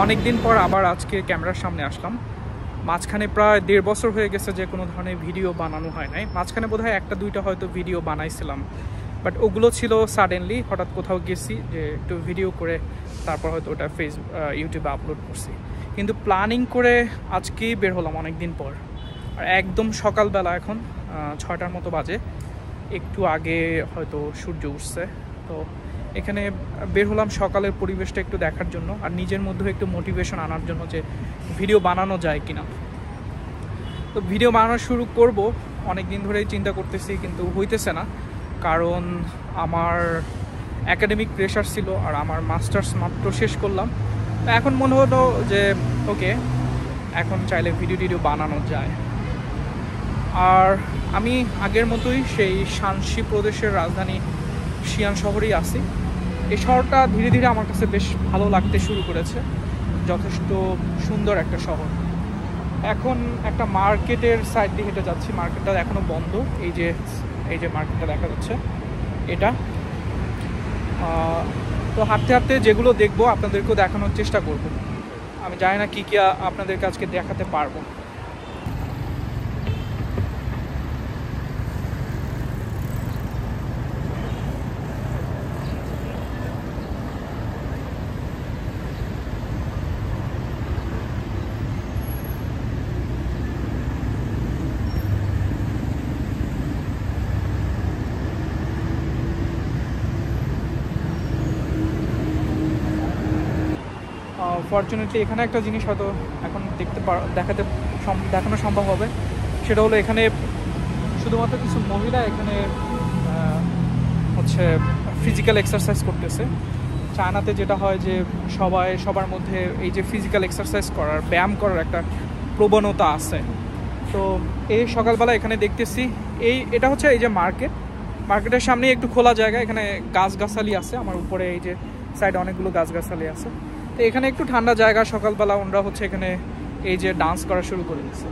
অনেকদিন পর আবার আজকে ক্যামেরার সামনে আসলাম। মাঝখানে প্রায় 1.5 বছর হয়ে গেছে যে কোনো ধরনের ভিডিও বানানো হয় নাই। মাঝখানে বোধহয় 1-2টা হয়তো ভিডিও বানাইছিলাম, বাট ওগুলো ছিল সাডেনলি হঠাৎ কোথাও গেছি যে একটু ভিডিও করে তারপর হয়তো ওটা ইউটিউবে আপলোড করছি। কিন্তু প্ল্যানিং করে আজকেই বের হলাম অনেক দিন পর, আর একদম সকালবেলা, এখন 6টার মতো বাজে, একটু আগে হয়তো সূর্য উঠছে। তো এখানে বের হলাম সকালের পরিবেশটা একটু দেখার জন্য আর নিজের মধ্যে একটু মোটিভেশন আনার জন্য যে ভিডিও বানানো যায় কিনা। তো ভিডিও বানানো শুরু করব, অনেক দিন ধরেই চিন্তা করতেছি কিন্তু হইতেছে না, কারণ আমার একাডেমিক প্রেশার ছিল আর আমার মাস্টার্স মাত্র শেষ করলাম। তো এখন মনে হলো যে ওকে, এখন চাইলে ভিডিও বানানো যায়। আর আমি আগের মতোই সেই শানসি প্রদেশের রাজধানী শিয়ান শহরেই আছি। এই শহরটা ধীরে ধীরে আমার কাছে বেশ ভালো লাগতে শুরু করেছে, যথেষ্ট সুন্দর একটা শহর। এখন একটা মার্কেটের সাইড দিয়ে হেঁটে যাচ্ছি, মার্কেটটা এখনও বন্ধ। এই যে মার্কেটটা দেখা যাচ্ছে এটা। তো হাঁটতে হাঁটতে যেগুলো দেখবো আপনাদেরকেও দেখানোর চেষ্টা করব। আমি জানি না কী আপনাদেরকে আজকে দেখাতে পারবো। ফরচুনেটলি এখানে একটা জিনিস হয়তো এখন দেখানো সম্ভব হবে, সেটা হলো এখানে শুধুমাত্র কিছু মহিলা এখানে হচ্ছে ফিজিক্যাল এক্সারসাইজ করতেছে। চায়নাতে যেটা হয় যে সবার মধ্যে এই যে ফিজিক্যাল এক্সারসাইজ করার, ব্যায়াম করার একটা প্রবণতা আছে। তো এই সকালবেলা এখানে দেখতেছি এটা হচ্ছে এই যে মার্কেটের সামনে একটু খোলা জায়গা, এখানে গাছগাছালি আছে। আমার উপরে এই যে সাইডে অনেকগুলো গাছগাছালি আছে। তো এখানে একটু ঠান্ডা জায়গা, সকালবেলা ওনারা হচ্ছে এখানে এই যে ডান্স করা শুরু করে দিচ্ছে।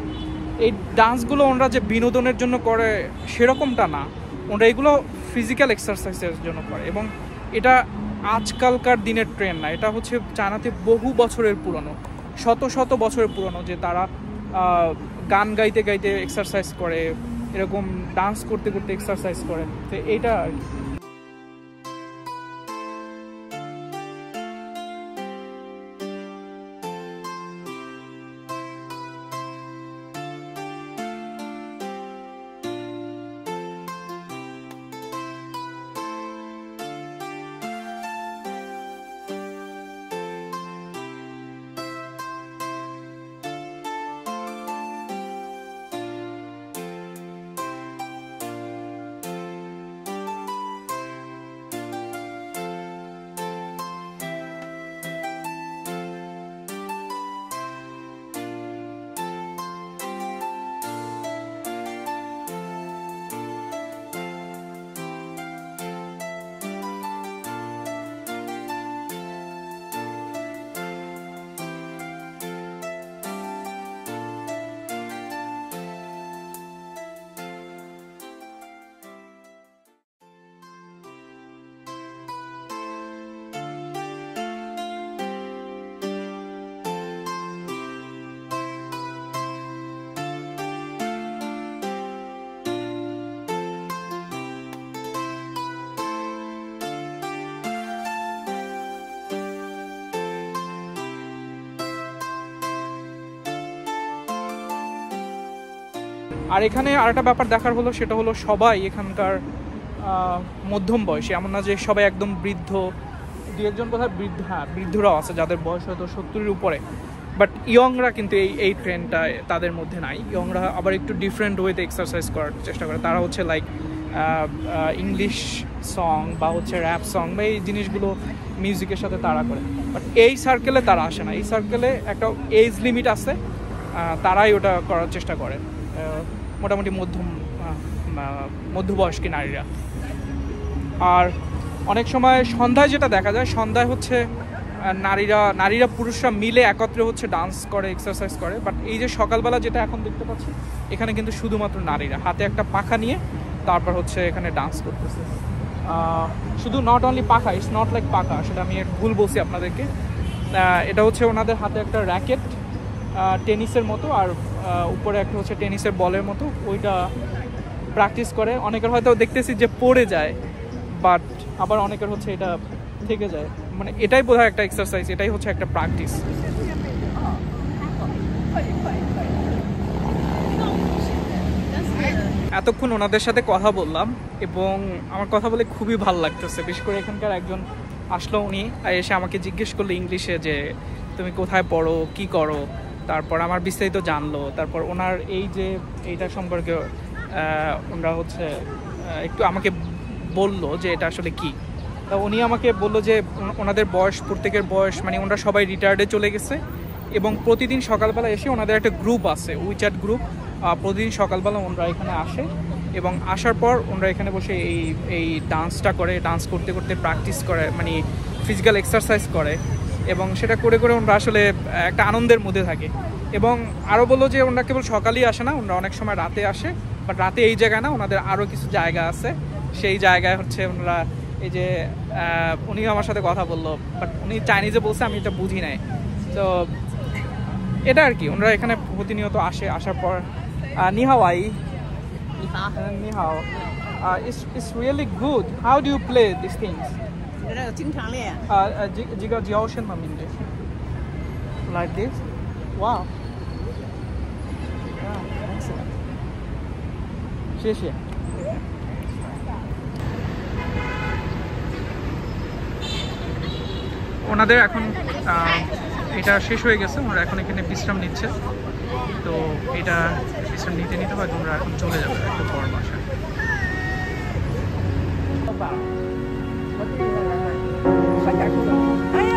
এই ডান্সগুলো ওনারা যে বিনোদনের জন্য করে সেরকমটা না, ওনারা এগুলো ফিজিক্যাল এক্সারসাইজের জন্য করে। এবং এটা আজকালকার দিনের ট্রেন্ড না, এটা হচ্ছে চায়নাতে বহু বছরের পুরনো, শত বছরের পুরনো, যে তারা গান গাইতে গাইতে এক্সারসাইজ করে, এরকম ডান্স করতে করতে এক্সারসাইজ করে। তো এইটা আর কি। আর এখানে আরেকটা ব্যাপার দেখার হলো, সেটা হলো সবাই এখানকার মধ্যম বয়সী, এমন না যে সবাই একদম বৃদ্ধ। 2-1জন বোধহয় বৃদ্ধরাও আছে যাদের বয়স হয়তো 70-এর উপরে, বাট ইয়ংরা কিন্তু এই ট্রেন্ডটা তাদের মধ্যে নাই। ইয়ংরা আবার একটু ডিফারেন্ট ওয়েতে এক্সারসাইজ করার চেষ্টা করে। তারা হচ্ছে লাইক ইংলিশ সং বা হচ্ছে র্যাপ সং বা এই জিনিসগুলো মিউজিকের সাথে তারা করে। বাট এই সার্কেলে তারা আসে না, এই সার্কেলে একটা এজ লিমিট আছে, তারাই ওটা করার চেষ্টা করে, মোটামুটি মধ্যবয়স্কী নারীরা। আর অনেক সময় সন্ধ্যায় যেটা দেখা যায়, সন্ধ্যায় হচ্ছে নারীরা পুরুষরা মিলে একত্রে হচ্ছে ডান্স করে, এক্সারসাইজ করে। বাট এই যে সকালবেলা যেটা এখন দেখতে পাচ্ছি, এখানে কিন্তু শুধুমাত্র নারীরা হাতে একটা পাখা নিয়ে তারপর হচ্ছে এখানে ডান্স করতেছে। শুধু নট অনলি পাখা, ইটস নট লাইক পাখা, সেটা আমি ভুল বলছি আপনাদেরকে। এটা হচ্ছে ওনাদের হাতে একটা র্যাকেট টেনিসের মতো, আর উপরে একটা হচ্ছে টেনিসের বলের মতো, ওইটা প্র্যাকটিস করে। অনেকের হয়তো দেখতেছি যে পড়ে যায়, বাট আবার অনেকের হচ্ছে এটা থেকে যায়, মানে এটাই বোধহয় একটা এক্সারসাইজ, এটাই হচ্ছে একটা প্র্যাকটিস। এতক্ষণ ওনাদের সাথে কথা বললাম এবং আমার কথা বলে খুবই ভালো লাগতেছে। বিশেষ করে এখানকার একজন আসলো, উনি এসে আমাকে জিজ্ঞেস করলো ইংলিশে যে তুমি কোথায় পড়ো, কি করো, তারপর আমার বিস্তারিত জানলো। তারপর ওনার এই যে এইটা সম্পর্কে ওনারা হচ্ছে একটু আমাকে বললো যে এটা আসলে কি। তা উনি আমাকে বললো যে ওনাদের বয়স, প্রত্যেকের বয়স, মানে ওনারা সবাই রিটায়ার্ডে চলে গেছে এবং প্রতিদিন সকালবেলা এসে ওনাদের একটা গ্রুপ আছে, উইচ্যাট গ্রুপ। প্রতিদিন সকালবেলা ওনারা এখানে আসে এবং আসার পর ওনারা এখানে বসে এই ডান্সটা করে, ডান্স করতে করতে প্র্যাকটিস করে, মানে ফিজিক্যাল এক্সারসাইজ করে এবং সেটা করে করে ওনারা আসলে একটা আনন্দের মধ্যে থাকে। এবং আরও বললো যে ওনারা কেবল সকালেই আসে না, ওনারা অনেক সময় রাতে আসে, বাট রাতে এই জায়গায় না, ওনাদের আরও কিছু জায়গা আছে, সেই জায়গায় হচ্ছে ওনারা এই যে উনি আমার সাথে কথা বললো, বাট উনি চাইনিজে বলছে, আমি এটা বুঝি নাই। তো এটা আর কি, ওনারা এখানে প্রতিনিয়ত আসে, আসার পর নি হাও আই, নি হাও, it's really good. How do you play these things? 经常练。这个教什么名字 ？Like this? Wow. Yeah, excellent. 谢谢。ওনাদের এখন এটা শেষ হয়ে গেছে, ওনারা এখন এখানে বিশ্রাম নিচ্ছে। তো এটা বিশ্রাম নিতে নিতে হয়তো ওনারা এখন চলে যাবে একটু পর বাসায়।哎